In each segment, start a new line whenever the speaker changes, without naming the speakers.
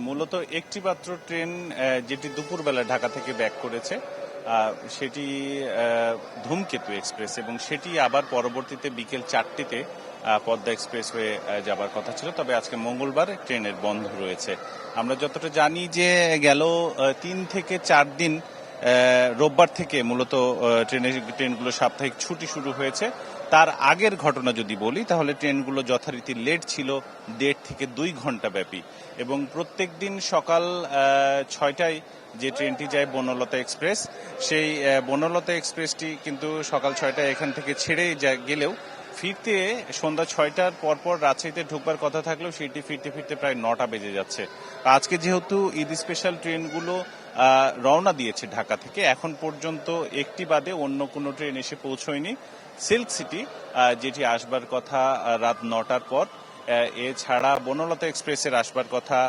মূলত একটি মাত্র ট্রেন যেটি দুপুরবেলা ঢাকা থেকে ব্যাক করেছে, সেটি ধূমকেতু এক্সপ্রেস, এবং সেটি আবার পরবর্তীতে বিকেল 4টিতে পদ্মা এক্সপ্রেস হয়ে যাবার কথা ছিল। তবে আজকে মঙ্গলবার ট্রেনের বন্ধ রয়েছে। আমরা যতটা জানি যে গেল 3 থেকে 4 দিন রোববার থেকে মূলত ট্রেনগুলো সাপ্তাহিক ছুটি শুরু হয়েছে। তার আগের ঘটনা যদি বলি তাহলে ট্রেনগুলো যথারীতি লেট ছিল 1.5 থেকে 2 ঘন্টা ব্যাপী, এবং প্রত্যেক দিন সকাল 6টায় যে ট্রেনটি যায় বনলতা এক্সপ্রেস, সেই বনলতা এক্সপ্রেসটি কিন্তু সকাল 6টায় এখান থেকে ছেড়ে গেলেও ফিরতে সন্ধ্যা 6টার পরপর রাজশাহীতে ঢুকবার কথা থাকলেও সেটি ফিরতে ফিরতে প্রায় 9টা বেজে যাচ্ছে। আজকে যেহেতু ঈদ স্পেশাল ট্রেনগুলো রওনা দিয়েছে ঢাকা থেকে, এখন পর্যন্ত একটি বাদে অন্য কোনো ট্রেন এসে পৌঁছয়নি। সিল্ক সিটি যেটি আসবার কথা রাত 9টার পর, এছাড়া বনলতা এক্সপ্রেসের আসবার কথা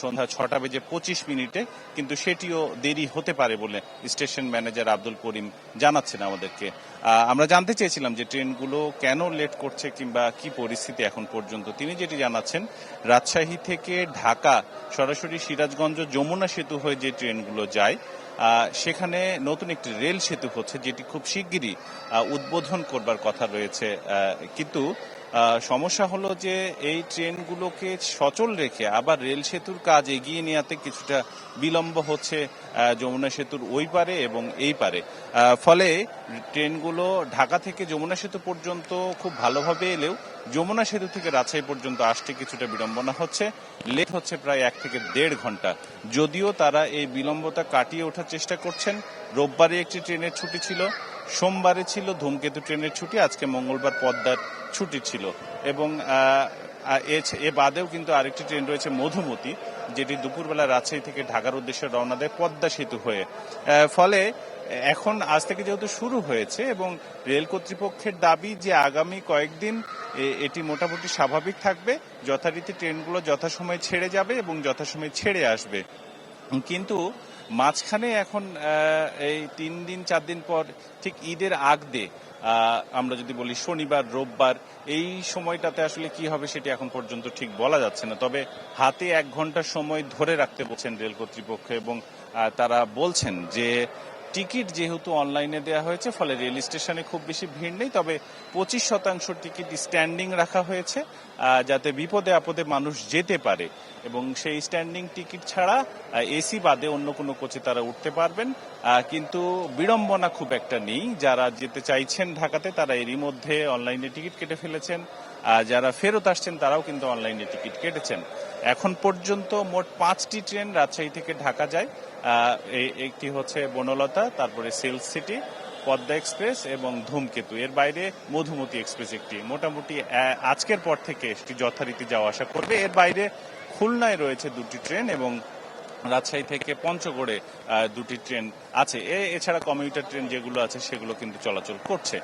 সন্ধ্যা 6টা বেজে 25 মিনিটে, কিন্তু সেটিও দেরি হতে পারে বলে স্টেশন ম্যানেজার আব্দুল করিম জানাচ্ছেন আমাদেরকে। আমরা জানতে চেয়েছিলাম যে ট্রেনগুলো কেন লেট করছে কিংবা কি পরিস্থিতি এখন পর্যন্ত। তিনি যেটি জানাচ্ছেন, রাজশাহী থেকে ঢাকা সরাসরি সিরাজগঞ্জ যমুনা সেতু হয়ে যে ট্রেনগুলো যায়, সেখানে নতুন একটি রেল সেতু হচ্ছে যেটি খুব শিগগিরই উদ্বোধন করবার কথা রয়েছে। কিন্তু সমস্যা হলো যে এই ট্রেনগুলোকে সচল রেখে আবার রেল সেতুর কাজ এগিয়ে নেওয়াতে কিছুটা বিলম্ব হচ্ছে যমুনা সেতুর ওই পারে এবং এই পারে। ফলে ট্রেনগুলো ঢাকা থেকে যমুনা সেতু পর্যন্ত খুব ভালোভাবে এলেও যমুনা সেতু থেকে রাজশাহী পর্যন্ত আসতে কিছুটা বিড়ম্বনা হচ্ছে, লেট হচ্ছে প্রায় 1 থেকে 1.5 ঘন্টা। যদিও তারা এই বিলম্বতা কাটিয়ে ওঠার চেষ্টা করছেন। রোববারে একটি ট্রেনের ছুটি ছিল, সোমবারে ছিল ধূমকেতু ট্রেনের ছুটি, আজকে মঙ্গলবার পদ্মার ছুটি ছিল, এবং এ বাদেও কিন্তু আরেকটি ট্রেন রয়েছে মধুমতি, যেটি দুপুরবেলা রাজশাহী থেকে ঢাকার উদ্দেশ্যে রওনা দেয় পদ্মা সেতু হয়ে। ফলে এখন আজ থেকে যেহেতু শুরু হয়েছে এবং রেল কর্তৃপক্ষের দাবি যে আগামী কয়েকদিন এটি মোটামুটি স্বাভাবিক থাকবে, যথারীতি ট্রেনগুলো যথাসময়ে ছেড়ে যাবে এবং যথাসময়ে ছেড়ে আসবে। কিন্তু মাঝখানে এখন এই 3 দিন 4 দিন পর ঠিক ঈদের আগ দিয়ে আমরা যদি বলি শনিবার রোববার, এই সময়টাতে আসলে কি হবে সেটি এখন পর্যন্ত ঠিক বলা যাচ্ছে না। তবে হাতে 1 ঘন্টা সময় ধরে রাখতে বলছেন রেল কর্তৃপক্ষ, এবং তারা বলছেন যে টিকিট যেহেতু অনলাইনে দেওয়া হয়েছে ফলে রেল স্টেশনে খুব বেশি ভিড় নেই, তবে 25% টিকিট স্ট্যান্ডিং রাখা হয়েছে যাতে বিপদে আপদে মানুষ যেতে পারে, এবং সেই স্ট্যান্ডিং টিকিট ছাড়া এসি বাদে অন্য কোনো কোচে তারা উঠতে পারবেন। কিন্তু বিড়ম্বনা খুব একটা নেই। যারা যেতে চাইছেন ঢাকাতে তারা এরই মধ্যে অনলাইনে টিকিট কেটে ফেলেছেন, যারা ফেরত আসছেন তারাও কিন্তু অনলাইনে টিকিট কেটেছেন। এখন পর্যন্ত মোট 5টি ট্রেন রাজশাহী থেকে ঢাকা যায়। একটি হচ্ছে বনলতা, তারপরে সিল্ক সিটি, পদ্মা এক্সপ্রেস এবং ধূমকেতু। এর বাইরে মধুমতি এক্সপ্রেস একটি। মোটামুটি আজকের পর থেকে এটি যথারীতি যাওয়া আসা করবে। এর বাইরে খুলনায় রয়েছে 2টি ট্রেন এবং রাজশাহী থেকে পঞ্চগড়ে 2টি ট্রেন আছে। এছাড়া কমিউটার ট্রেন যেগুলো আছে সেগুলো কিন্তু চলাচল করছে।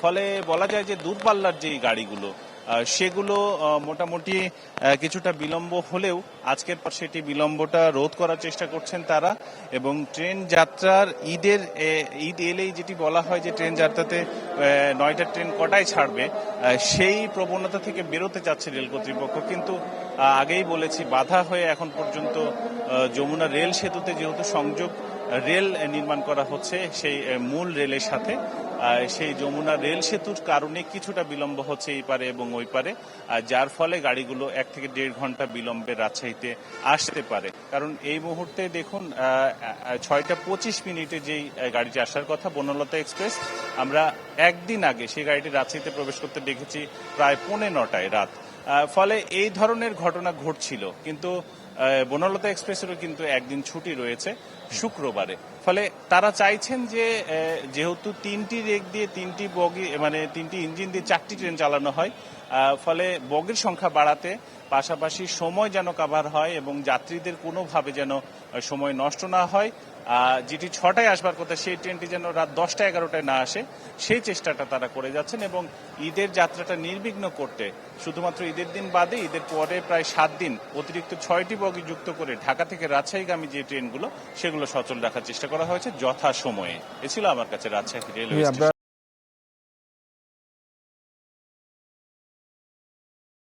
ফলে বলা যায় যে দূরপাল্লার যেই গাড়িগুলো সেগুলো মোটামুটি কিছুটা বিলম্ব হলেও আজকের পর সেটি বিলম্বটা রোধ করার চেষ্টা করছেন তারা, এবং ট্রেন যাত্রার ঈদ এলেই যেটি বলা হয় যে ট্রেন যাত্রাতে 9টা ট্রেন কটায় ছাড়বে, সেই প্রবণতা থেকে বেরোতে চাচ্ছে রেল কর্তৃপক্ষ। কিন্তু আগেই বলেছি, বাধা হয়ে এখন পর্যন্ত যমুনা রেল সেতুতে যেহেতু সংযোগ রেল নির্মাণ করা হচ্ছে সেই মূল রেলের সাথে, সেই যমুনা রেল সেতুর কারণে কিছুটা বিলম্ব হচ্ছে এই পারে এবং ওই পারে, যার ফলে গাড়িগুলো 1 থেকে 1.5 ঘন্টা বিলম্বে রাজশাহীতে আসতে পারে। কারণ এই মুহূর্তে দেখুন 6টা 25 মিনিটে যেই গাড়িটি আসার কথা বনলতা এক্সপ্রেস, আমরা একদিন আগে সেই গাড়িটি রাজশাহীতে প্রবেশ করতে দেখেছি প্রায় 9:45 রাত। ফলে এই ধরনের ঘটনা ঘটছিল। কিন্তু বনলতা এক্সপ্রেসেরও কিন্তু একদিন ছুটি রয়েছে শুক্রবারে। ফলে তারা চাইছেন যে যেহেতু 3টি রেক দিয়ে 3টি বগি, মানে 3টি ইঞ্জিন দিয়ে 4টি ট্রেন চালানো হয়, ফলে বগির সংখ্যা বাড়াতে, পাশাপাশি সময় যেন কাভার হয় এবং যাত্রীদের কোনোভাবে যেন সময় নষ্ট না হয়, যেটি 6টায় আসবার কথা সেই ট্রেনটি যেন রাত 10টা 11টায় না আসে, সেই চেষ্টাটা তারা করে যাচ্ছেন। এবং ঈদের যাত্রাটা নির্বিঘ্ন করতে শুধুমাত্র ঈদের দিন বাদে ঈদের পরে প্রায় 7 দিন অতিরিক্ত 6টি বগি যুক্ত করে ঢাকা থেকে রাজশাহীগামী যে ট্রেনগুলো সেগুলো সচল রাখার চেষ্টা করা হয়েছে যথাসময়ে। এ ছিল আমার কাছে রাজশাহী রেলওয়ে স্টেশন।